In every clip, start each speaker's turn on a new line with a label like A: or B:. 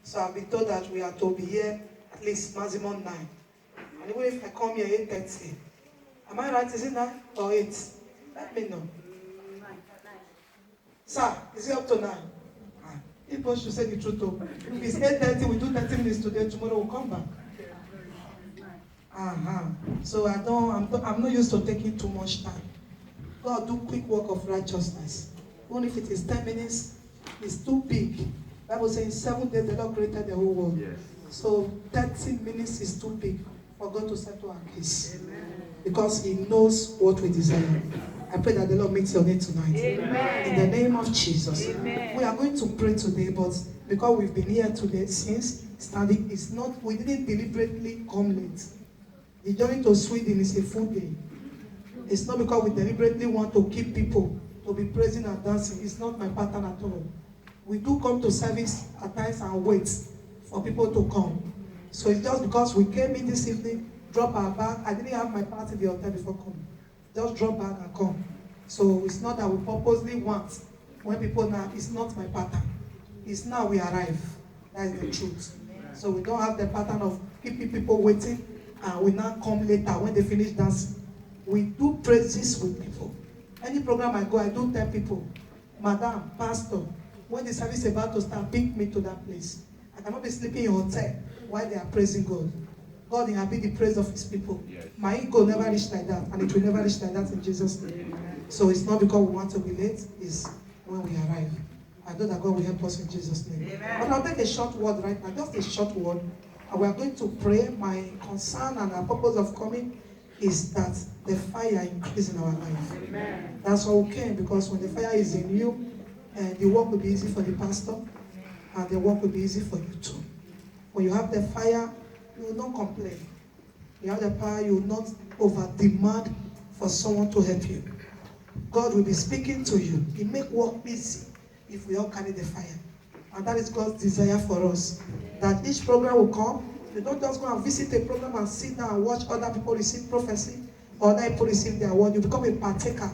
A: So I've been told that we are to be here at least maximum 9. And even if I come here 8:30, am I right? Is it 9 or 8? Let me know. Sir, is it up to 9? If one should say the truth, if it's 8:30, we do 30 minutes today, tomorrow we'll come back. So I'm not used to taking too much time. God do quick work of righteousness. Even if it is 10 minutes, it's too big. The Bible says in 7 days the Lord created the whole world. Yes. So 30 minutes is too big for God to settle our case. Amen. Because He knows what we desire. I pray that the Lord meets your need tonight. Amen. In the name of Jesus. Amen. We are going to pray today, but because we've been here today since standing, we didn't deliberately come late. The journey to Sweden is a full day. It's not because we deliberately want to keep people to be praising and dancing. It's not my pattern at all. We do come to service at times and wait for people to come. So it's just because we came in this evening, drop our bag. I didn't have my party in the hotel before coming. Just drop bag and come. So it's not that we purposely want when people now, it's not my pattern. It's now we arrive. That is the truth. So we don't have the pattern of keeping people waiting and we now come later when they finish dancing. We do praises with people. Any program I go, I do tell people, Madam, Pastor, when the service is about to start, pick me to that place. I cannot be sleeping in a hotel while they are praising God. God inhabit the praise of His people. Yes. My ego never reach like that, and it will never reach like that in Jesus' name. So it's not because we want to be late, it's when we arrive. I know that God will help us in Jesus' name. Amen. But I'll take a short word right now, just a short word. And we are going to pray. My concern and our purpose of coming is that the fire increase in our life. Amen. That's why we came, because when the fire is in you, the work will be easy for the pastor, and the work will be easy for you too. When you have the fire, you will not complain. You have the power, you will not over-demand for someone to help you. God will be speaking to you. He make work easy if we all carry the fire. And that is God's desire for us. That each program will come. You don't just go and visit a program and sit down and watch other people receive prophecy or other people receive their word. You become a partaker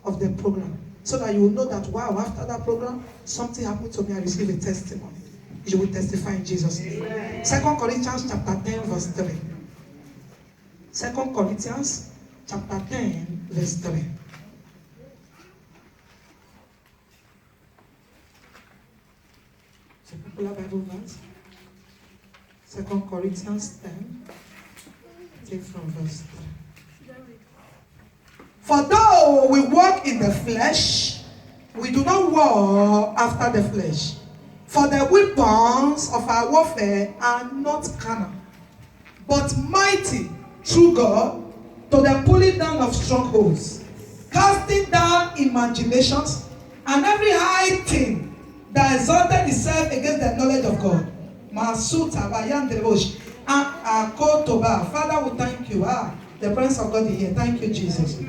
A: of the program. So that you will know that, wow, after that program, something happened to me, I received a testimony. You will testify in Jesus' name. 2 Corinthians chapter 10, verse 3. 2 Corinthians chapter 10, verse 3. It's a popular Bible verse. 2 Corinthians 10, take from verse 3. For though we walk in the flesh, we do not war after the flesh. For the weapons of our warfare are not carnal, but mighty through God to the pulling down of strongholds, casting down imaginations and every high thing that exalted itself against the knowledge of God. Father, we thank you. The presence of God is here. Thank you, Jesus.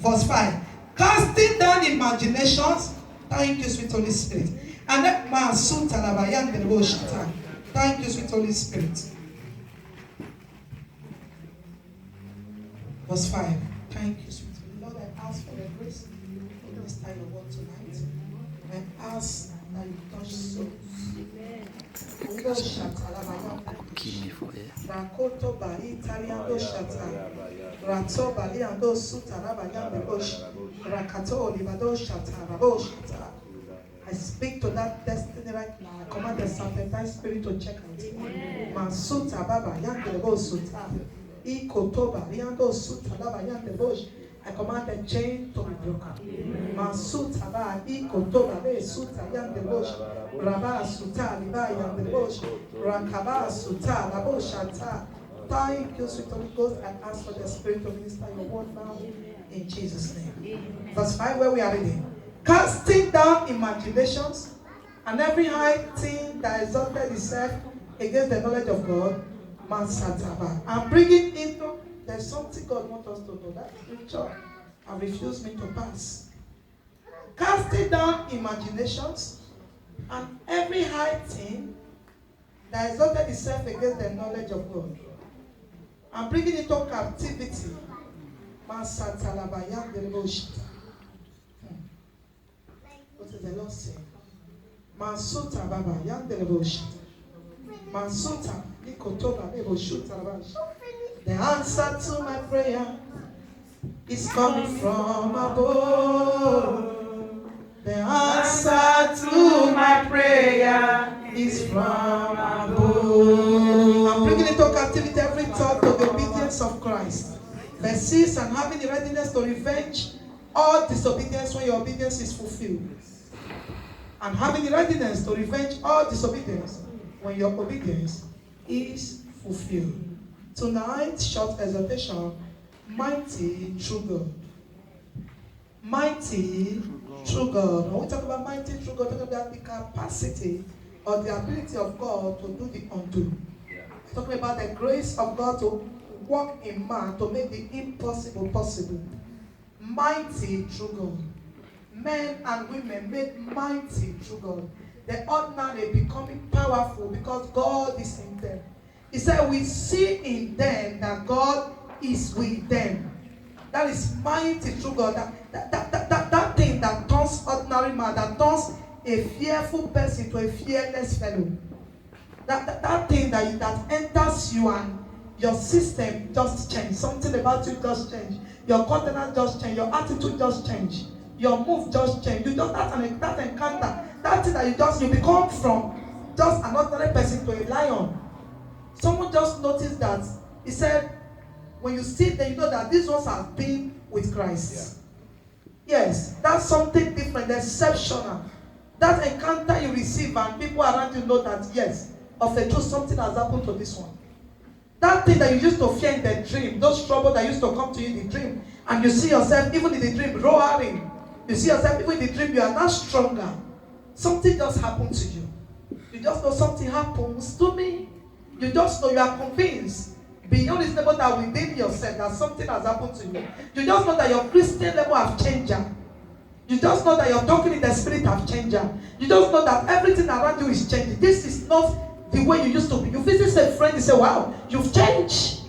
A: Verse 5. Casting down imaginations. Thank you, sweet Holy Spirit. And thank you, sweet Holy Spirit. Verse 5. Thank you, sweet Lord. I ask for the grace to minister your word tonight. I ask that you touch souls.
B: Keep me for it.
A: I speak to that destiny right now. I command the serpentine spirit to check out. Mansuta baba yandelebo suta. Ikotoba yando suta baba yandelebo. I command the chain to be broken. Mansuta ba ikotoba be suta yandelebo. Raba suta liba yandelebo. Rakaba suta labo shata. Thank you, sweet Holy Ghost. I ask for the Spirit to minister your word now in Jesus' name. Verse 5, where we are reading. Casting down imaginations and every high thing that exalted itself against the knowledge of God, and bringing into, there's something God wants us to do. That scripture and refused me to pass. Casting down imaginations and every high thing that exalted itself against the knowledge of God, and bringing into captivity. What is the Lord saying? Mansuta Baba, Yandelebosh. Mansuta, Nikotoba, Leboshuta Bash. The answer to my prayer is coming from above. The answer to my prayer is from above. I'm bringing into captivity every thought to the obedience of Christ. Verse 6, and having the readiness to revenge all disobedience when your obedience is fulfilled. And having the readiness to revenge all disobedience when your obedience is fulfilled. Tonight, short exhortation, mighty true God. Mighty true God. When we talk about mighty true God, we're talking about the capacity or the ability of God to do the undo. We're talking about the grace of God to work in man to make the impossible possible. Mighty true God. Men and women made mighty through God. The ordinary becoming powerful because God is in them. He said, we see in them that God is with them. That is mighty through God. That thing that turns ordinary man, that turns a fearful person to a fearless fellow. That thing that enters you and your system just change. Something about you just change. Your countenance just change. Your attitude just change. Your move just change. You just that encounter, that thing that you become from just an ordinary person to a lion. Someone just noticed that. He said, when you see them, you know that these ones have been with Christ. Yeah. Yes, that's something different, exceptional. That encounter you receive and people around you know that yes, of the truth, something has happened to this one. That thing that you used to fear in the dream, those troubles that used to come to you in the dream, and you see yourself even in the dream roaring. You see yourself even in the dream, you are now stronger. Something just happened to you. You just know something happens to me. You just know, you are convinced beyond reasonable that within yourself that something has happened to you. You just know that your Christian level have changed. You just know that your talking in the spirit have changed. You just know that everything around you is changing. This is not the way you used to be. You visit a friend, you say, wow, you've changed.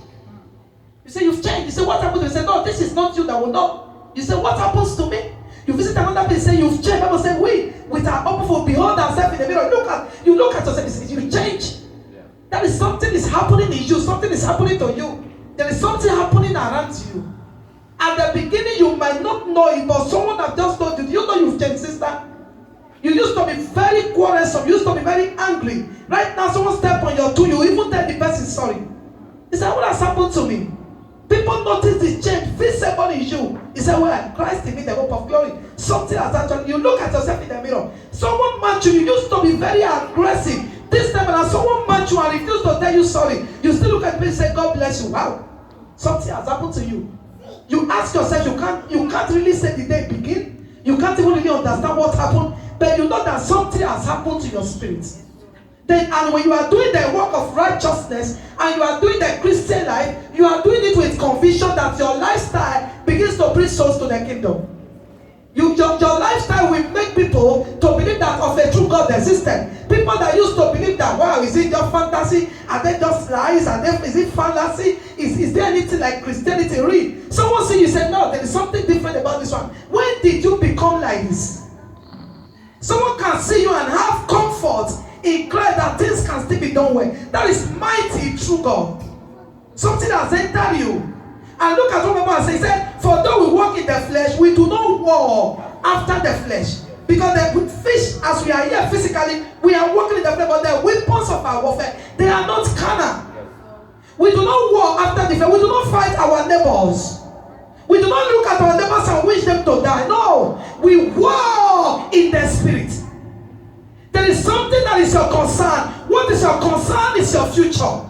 A: You say, you've changed. You say, what happened to you? You say, no, this is not you that will know. You say, what happens to me? You visit another place, say, you've changed. Bible say, we, with our open for behold ourselves in the mirror. You look at yourself, you say, you change. That is something is happening in you. Something is happening to you. There is something happening around you. At the beginning, you might not know it, but someone have just told you. Do you know you've changed, sister? You used to be very quarrelsome. You used to be very angry. Right now, someone step on your toe. You even tell the person sorry. He said, what has happened to me? People notice this change visible in you. He said, well, Christ in me, the hope of glory. Something has actually, you look at yourself in the mirror. Someone match you. You used to be very aggressive. This time, when someone match you and refuse to tell you sorry, you still look at me and say, God bless you. Wow. Something has happened to you. You ask yourself, you can't really say the day begin. You can't even really understand what happened. But you know that something has happened to your spirit. Then, and when you are doing the work of righteousness and you are doing the Christian life, you are doing it with conviction that your lifestyle begins to bring souls to the kingdom. Your lifestyle will make people to believe that of a true God existed. People that used to believe that, wow, is it just fantasy? Are they just lies? Is it fallacy? Is there anything like Christianity real? Someone say, you say, no, there is something different about this one. When did you become like this? Someone can see you and have comfort in Christ that things can still be done well. That is mighty true God. Something has entered you. And look at what the Bible says. He said, for though we walk in the flesh, we do not war after the flesh. Because the fish, as we are here physically, we are walking in the flesh, but the weapons of our warfare, they are not carnal. We do not war after the flesh. We do not fight our neighbors. We do not look at our neighbors and wish them to die. No, we war in the spirit. There is something that is your concern. What is your concern is your future.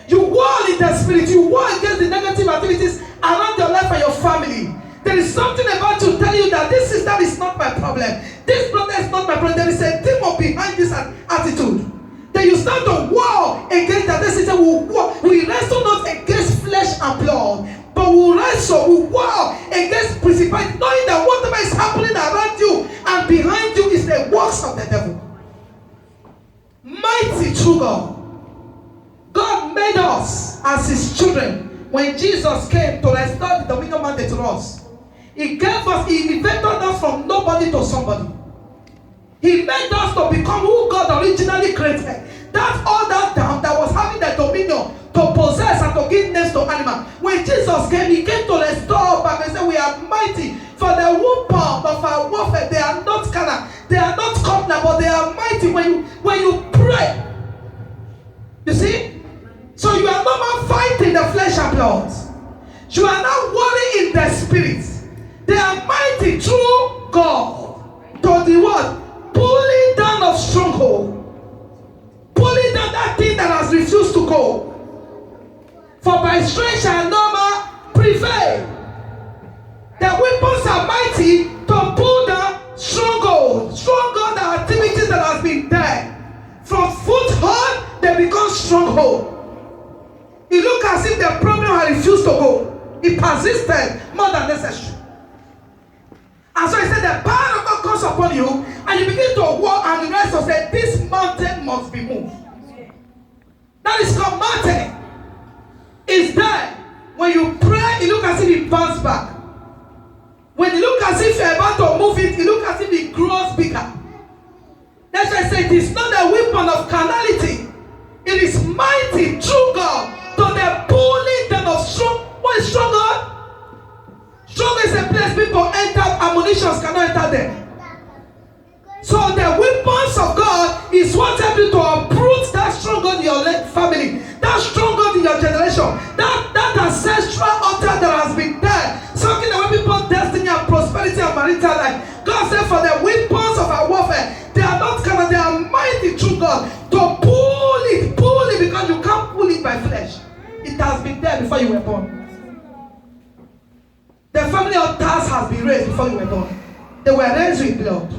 A: You war in the spirit. You war against the negative activities around your life and your family. There is something about to tell you that that is not my problem. This brother is not my problem. There is a demon behind this attitude. Then you start to war against that. This is a war. We wrestle not against flesh and blood, but we wrestle, we war against principalities, knowing that whatever is happening around you and behind you is the works of the devil. Mighty true God. God made us as his children when Jesus came to restore the dominion mandate to us. He gave us, he elevated us from nobody to somebody. He made us to become who God originally created. That other dam that was having the dominion to possess and to give names to animals. When Jesus came, he came to restore back and said, we are mighty. For the weapon of our warfare, they are not carnal, they are not covenant, but they are mighty when you pray. You see? So you are no more fighting the flesh and blood. You are now warring in the spirit. They are mighty through God to the word. Pulling down of stronghold. Pulling down that thing that has refused to go. For by strength shall no man prevail. The weapons are mighty to pull down stronghold. Stronghold are activities that has been there. From foothold, they become stronghold. It look as if the problem had refused to go. It persisted more than necessary. And so he said, the power of God comes upon you, and you begin to walk, and the rest of say, this mountain must be moved. That is called mountain. It's there. When you pray, it looks as if it bounces back. When it looks as if you're about to move it, it looks as if it grows bigger. That's why I say it is not a weapon of carnality. It is mighty through God to the pulling down of strong. What is strong God? Strong is a place people enter, ammunitions cannot enter there. So the weapons of God is what helps you to uproot that strong God in your family, that strong God in your generation, that ancestral altar that has been there, sucking away people's destiny and prosperity and marital life. God said, for the weapons of our warfare, they are not carnal, they are mighty through God to pull it, because you can't pull it by flesh. It has been there before you were born. The family altars has been raised before you were born. They were raised with blood.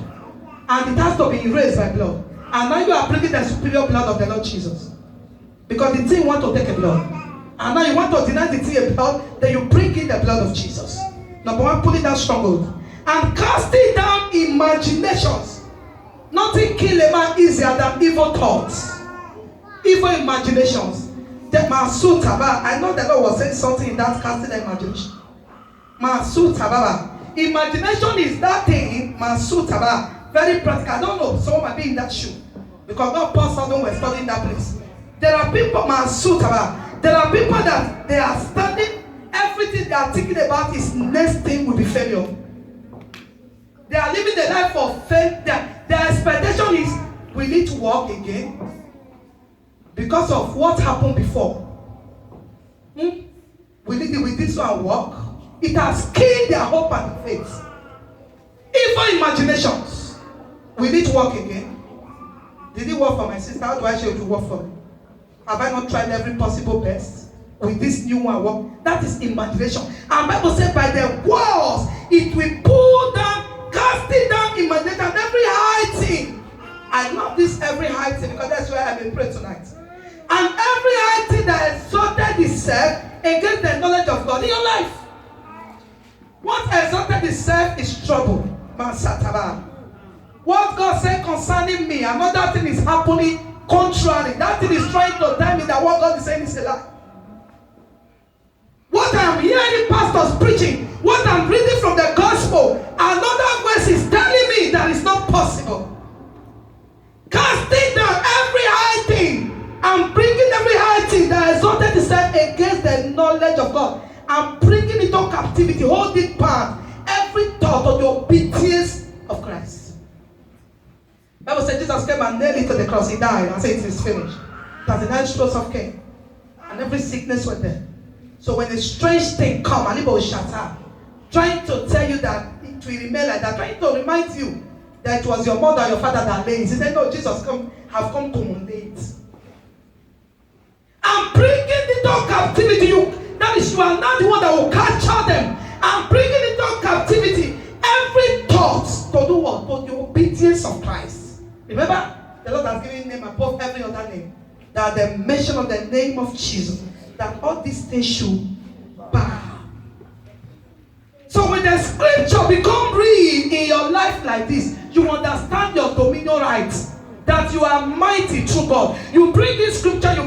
A: And it has to be erased by blood. And now you are bringing the superior blood of the Lord Jesus. Because the thing want to take a blood. And now you want to deny the thing a blood, then you bring in the blood of Jesus. Number one, pulling down stronghold. And casting down imaginations. Nothing kill a man easier than evil thoughts. Evil imaginations. I know the Lord was saying something in that casting imagination. Imagination is that thing, very practical. I don't know, someone might be in that shoe. Because God passed out when we're studying that place. There are people, there are people that they are studying, everything they are thinking about is next thing will be failure. They are living the life of faith. Their expectation is, we need to walk again because of what happened before. We did so and walk. It has killed their hope and faith. Evil imaginations. We need to walk again. Did it work for my sister? How do I show you to work for me? Have I not tried every possible best with this new one work? That is imagination. And Bible says by the walls it will pull down, casting down imagination, every high thing. I love this every high thing because that's why I've been praying tonight. And every high thing that exalted itself against the knowledge of God in your life. What exalted itself is trouble. What God said concerning me, another thing is happening contrary. That thing is trying to tell me that what God is saying is a lie. What I am hearing pastors preaching, what I'm reading from the gospel, another verse is telling me that it's not possible. Casting down every high thing and bringing every high thing that exalted itself against the knowledge of God and bringing it to captivity, holding bound every thought of the obedience of Christ. Bible said Jesus came and nailed it to the cross. He died and said it is finished. That's the 9 strokes of Cain. And every sickness was there. So when a strange thing comes, and it will shatter, trying to tell you that it will remain like that, trying to remind you that it was your mother or your father that laid it. He said, no, Jesus have come to lay it. And bringing it to captivity, that is, you are not the one that will capture them. And bringing it to captivity, every thought to do what? To the obedience of Christ. Remember, the Lord has given name above every other name. That the mention of the name of Jesus, that all these things should bow. So when the scripture become real in your life like this, you understand your dominion rights. That you are mighty through God. You bring this scripture, then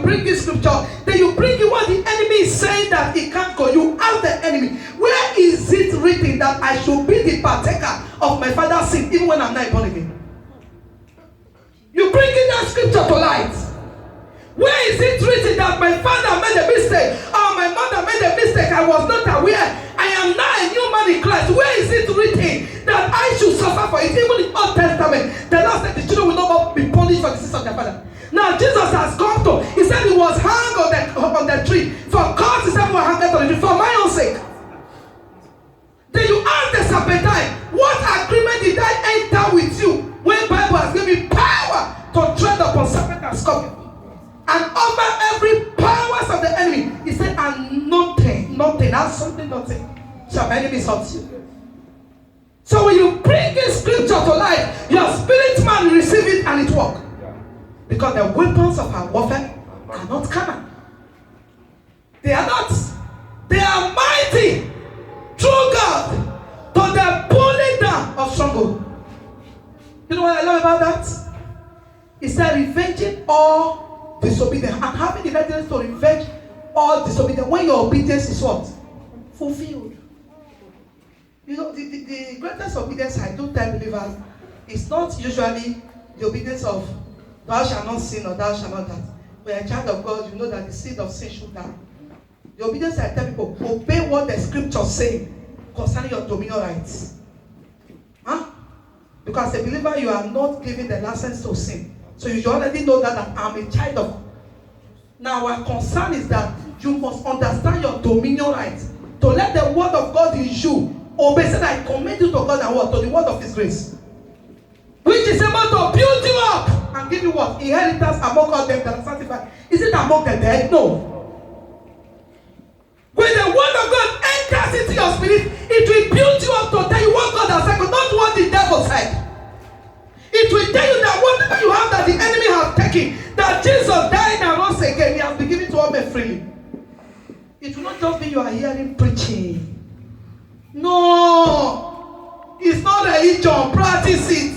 A: you bring in what the enemy is saying that he can't go. You ask the enemy, where is it written that I should be the partaker of my father's sin even when I'm not born again? you bring in that scripture to light, where is it written that my father made a mistake or my mother made a mistake? I was not aware. I am now a new man in Christ. Where is it written that I should suffer for it? Even in the Old Testament, the Lord said the children will not be punished for the sins of their father. Now Jesus has come to, he said he was hung on the tree. For God, he said he was hung on the tree for my own sake. Then you ask the serpentine, what agreement did I enter with you when Bible has given me power to tread upon serpent and scorpion and over every powers of the enemy? He said, and nothing, absolutely nothing shall my enemies hurt you. So when you bring a scripture to life, your spirit man will receive it and it works. Because the weapons of our warfare are not carnal. They are not. They are mighty through God to the pulling down of stronghold. You know what I love about that? He said, revenging all disobedience and having the readiness to revenge all disobedience when your obedience is what? Fulfilled. You know, the greatest obedience I do tell believers is not usually the obedience of thou shalt not sin or thou shalt not die. When you're a child of God, you know that the seed of sin should die. The obedience I tell people, obey what the scriptures say concerning your dominion rights. Huh? Because as a believer, you are not given the license to sin. So you should already know that I'm a child of God. Now our concern is that you must understand your dominion rights. To let the word of God in you obey. Say that I commend you to God and what? To the word of his grace. Which is able to build you up and give you what? Inheritance among all them that are sanctified. Is it among the dead? No. When the word of God enters into your spirit, it will build you up to tell you what God has said, but not what the devil said. It will tell you that whatever you have that the enemy has taken, that Jesus died and rose again, he has been given to all men freely. It will not just be you are hearing preaching. No. It's not religion. Practice it.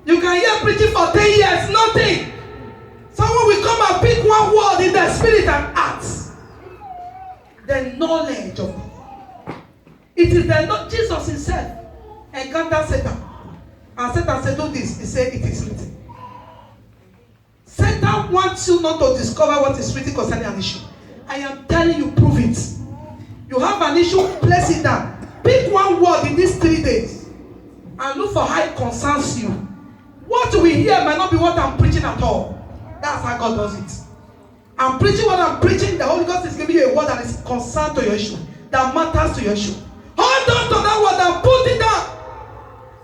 A: You can hear preaching for 10 years, nothing. Someone will come and pick one word in the spirit and act. The knowledge of God. It is the knowledge. Jesus himself encountered Satan. And Satan said, do this. He said, it is written. Satan wants you not to discover what is written concerning an issue. I am telling you, prove it. You have an issue, place it down. Pick one word in these 3 days and look for how it concerns you. What we hear might not be what I'm preaching at all. That's how God does it. I'm preaching what I'm preaching. The Holy Ghost is giving you a word that is concerned to your issue, that matters to your issue. Hold on to that word and put it down.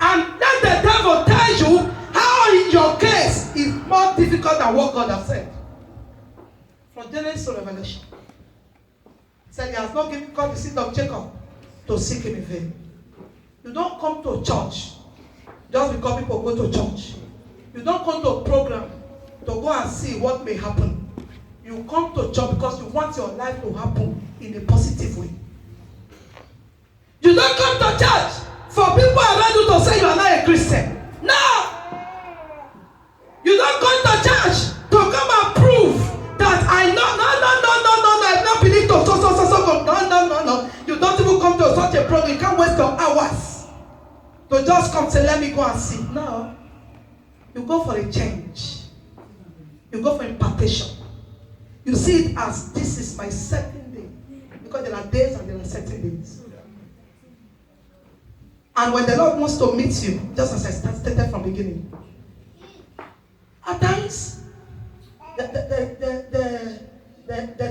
A: And let the devil tell you how in your case is more difficult than what God has said. From Genesis to Revelation. He said he has not given God the seed of Jacob to seek him in vain. You don't come to church just because people go to church. You don't come to a program to go and see what may happen. You come to church because you want your life to happen in a positive way. You don't come to church for people around you to say you are not a Christian. No! You don't come to church to come and prove that I know. No, I don't believe to so. No. You don't even come to such a program. You can't waste your hours to just come say, let me go and see. No. You go for a change. You go for impartation. You see it as this is my certain day. Because there are days and there are certain days. And when the Lord wants to meet you, just as I stated from the beginning, at times, the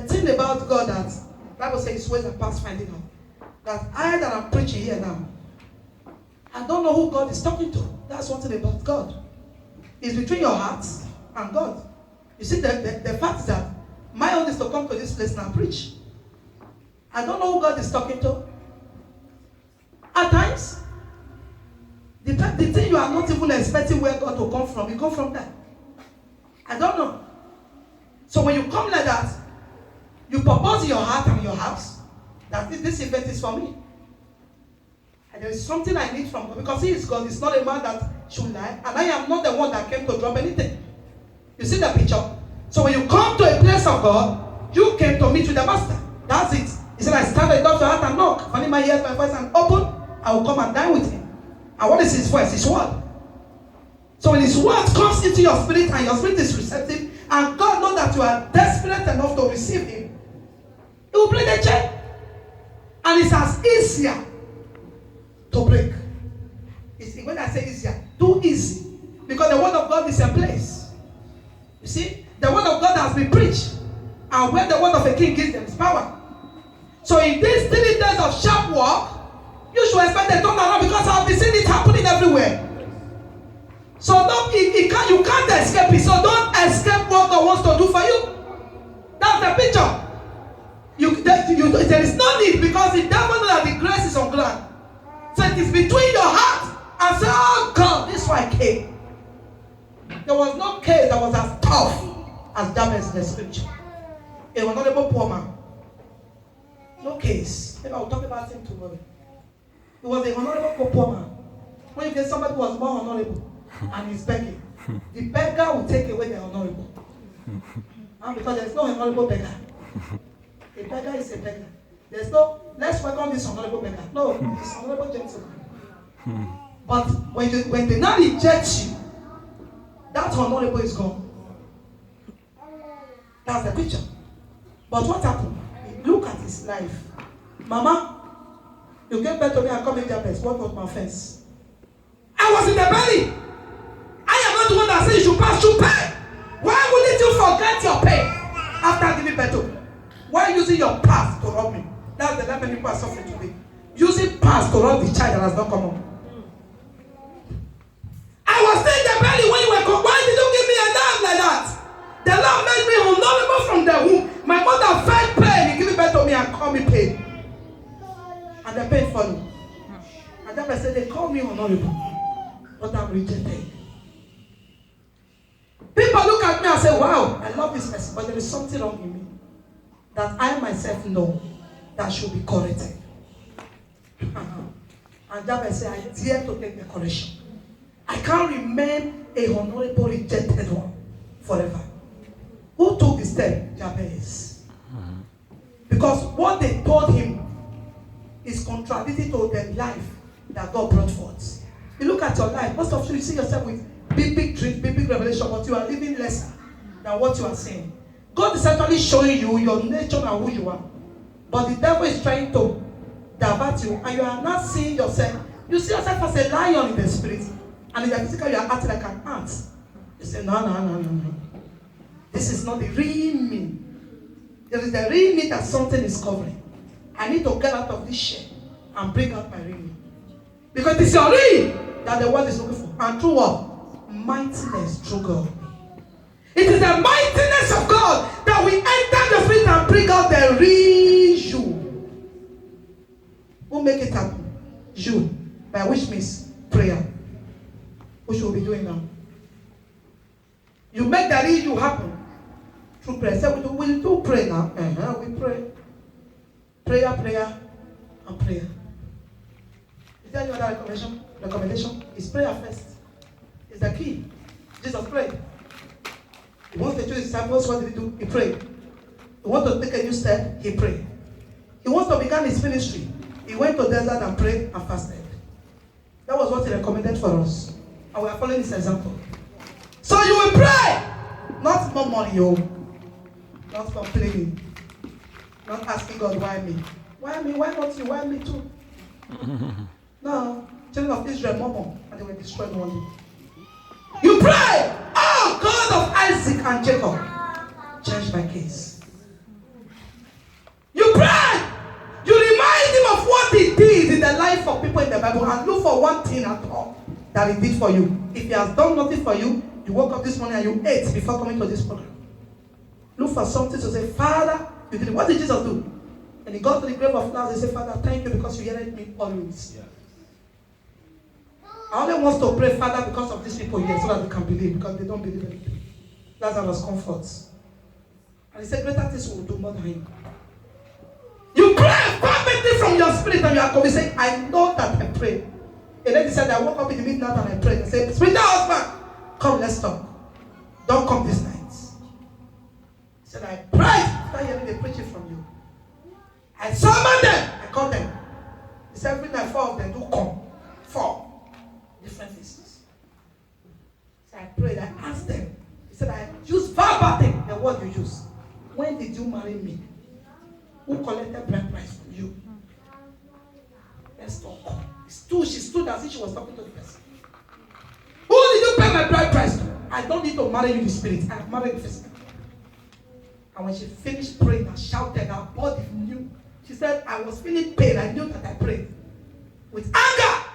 A: thing about God that the Bible says his ways are past finding out. That I that I'm preaching here now, I don't know who God is talking to. That's one thing about God. It's between your heart and God. You see, the fact is that my own is to come to this place and preach. I don't know who God is talking to. At times, the thing you are not even expecting where God will come from, you come from there. I don't know. So when you come like that, you purpose in your heart and your house that this event is for me. And there is something I need from God. Because he is God. He's not a man that should lie. And I am not the one that came to drop anything. You see the picture? So when you come to a place of God, you came to meet with the master. That's it. He said, I stand at the door of your heart and knock. If anyone hears my voice and open, I will come and dine with him. And what is his voice? His word. So when his word comes into your spirit and your spirit is receptive, and God knows that you are desperate enough to receive him, he will break the chain. And it's as easier to break. When I say easier, too easy. Because the word of God is in place. You see, the word of God has been preached. And where the word of a king gives them is power. So in these 3 days of sharp work, you should expect a turnaround, because I've been seeing it happening everywhere. So you can't escape it. So don't escape what God wants to do for you. That's the picture. There is no need, because the devil knows that the grace is on ground. So it is between your heart and say, oh God, this is why I came. There was no case that was as tough as Jabez in the scripture. A honorable poor man. No case. Maybe I'll talk about him tomorrow. He was a honorable poor man. When you get somebody who was more honorable and he's begging, the beggar will take away the honorable. Because there's no honorable beggar. A beggar is a beggar. There's no, let's welcome this honorable beggar. No, it's honorable gentleman. But when they now reject you, that honorable is gone. That's the picture. But what happened? Look at his life. Mama, you gave birth to me and called me Jabez. What was my offense? I was in the belly. I am not the one that said you should pass through pain. Why wouldn't you forget your pain after giving birth to me? Why using your past to rob me? That's the level people are suffering today. Using past to rob the child that has not come up. I was still in the belly when you were called. Why did you give me a name like that? The Lord made me honorable from the womb. My mother felt pain. He gave birth to me and called me pain. And the pain followed. And then I said, they call me honorable, but I'm rejected. People look at me and say, wow, I love this person, but there is something wrong in me that I myself know that should be corrected. And Jabez said, I dare to take the correction. I can't remain a honorable rejected one forever. Who took the step? Jabez. Because what they told him is contradictory to the life that God brought forth. You look at your life, most of you see yourself with big dreams, big revelation, but you are living lesser than what you are saying. God is actually showing you your nature and who you are. But the devil is trying to divert you, and you are not seeing yourself. You see yourself as a lion in the spirit, and in the physical you are acting like an ant. You say, no. This is not the real me. There is the real me that something is covering. I need to get out of this shell and bring out my real me. Because it is your real that the world is looking for. And through what? Mightiness through God. It is the mightiness of God that we enter the spirit and bring out the real you. Who make it happen? You. By which means prayer. Which we'll be doing now. You make the real you happen through prayer. So we do pray now. We pray. Prayer, and prayer. Is there any other recommendation? Is prayer first. It's the key. Jesus prayed. He wants to choose his disciples. What did he do? He prayed. He wants to take a new step. He prayed. He wants to begin his ministry. He went to the desert and prayed and fasted. That was what he recommended for us. And we are following his example. So you will pray. Not more money, not complaining. Not asking God, why me? Why me? Why not you? Why me too? No. Children of Israel, murmur, and they were destroyed one day. You pray, oh God of Isaac and Jacob, change my case. You pray. You remind him of what he did in the life of people in the Bible, and look for one thing at all that he did for you. If he has done nothing for you, you woke up this morning and you ate before coming to this program. Look for something to say, Father, you did it. What did Jesus do? And he got to the grave of Lazarus and said, Father, thank you because you heard me always. Yeah. I only want to pray, Father, because of these people here, so that they can believe, because they don't believe anything. Lazarus comforts. And he said, greater things will do more than him. You pray perfectly from your spirit, and you are convinced, I know that I pray. A lady said, I woke up in the midnight and I prayed. I said, spiritual husband, come, let's talk. Don't come this night. He said, I prayed after hearing the preaching from you. I summoned them. I called them. He said, every night, 4 of them do come. 4 different faces. word you use. When did you marry me? Who collected bride price from you? Let's talk. She stood as if she was talking to the person. Who did you pay my bride price to? I don't need to marry you in the spirit. I have married you physically. And when she finished praying and shouted, her body knew. She said, I was feeling pain. I knew that I prayed with anger.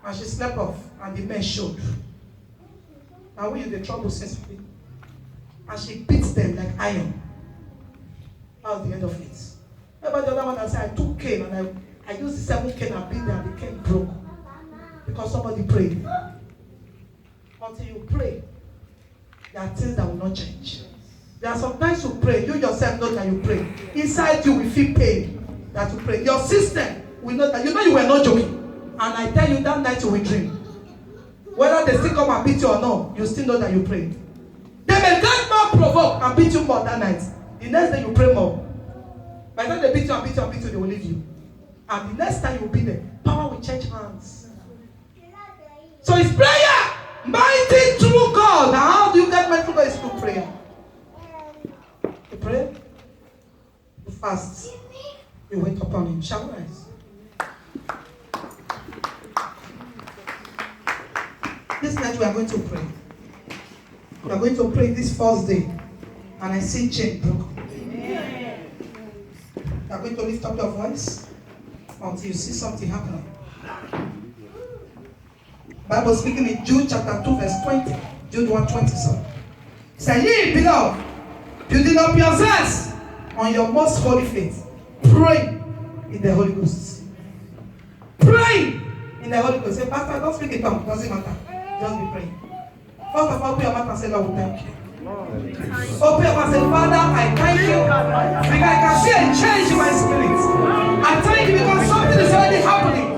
A: And she slept off. And the men showed. Now we in the trouble sensibly. And she beats them like iron. That was the end of it. Remember the other one that said, I took cane and I used the 7 cane and beat them and the cane broke. Because somebody prayed. Until you pray, there are things that will not change. There are sometimes you pray, you yourself know that you pray. Inside you will feel pain that you pray. Your system will know that you were not joking. And I tell you that night you will dream. Whether they still come and beat you or not, you still know that you prayed. They may get more provoked and beat you more that night. The next day you pray more. By the time they beat you and beat you and beat you, they will leave you. And the next time you will be there, power will change hands. So it's prayer. Mighty true God. Now how do you get mighty true God? It's through prayer. You pray. You fast. You wait upon him. Shall we rise? This night we are going to pray. We are going to pray this first day. And I see chain broken. You are going to lift up your voice until you see something happening. Bible speaking in Jude chapter 2 verse 20. Jude 1:20. Say, ye beloved, building up yourselves on your most holy faith. Pray in the Holy Ghost. Pray in the Holy Ghost. Say, Pastor, don't speak in tongues. Doesn't matter. Just be praying. First of all, open your mouth and say, Lord, we thank you. Open your mouth and say, Father, I thank you. Because I can see a change in my spirit. I thank you because something is already happening.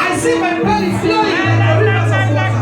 A: I see my belly flowing like the rivers of water.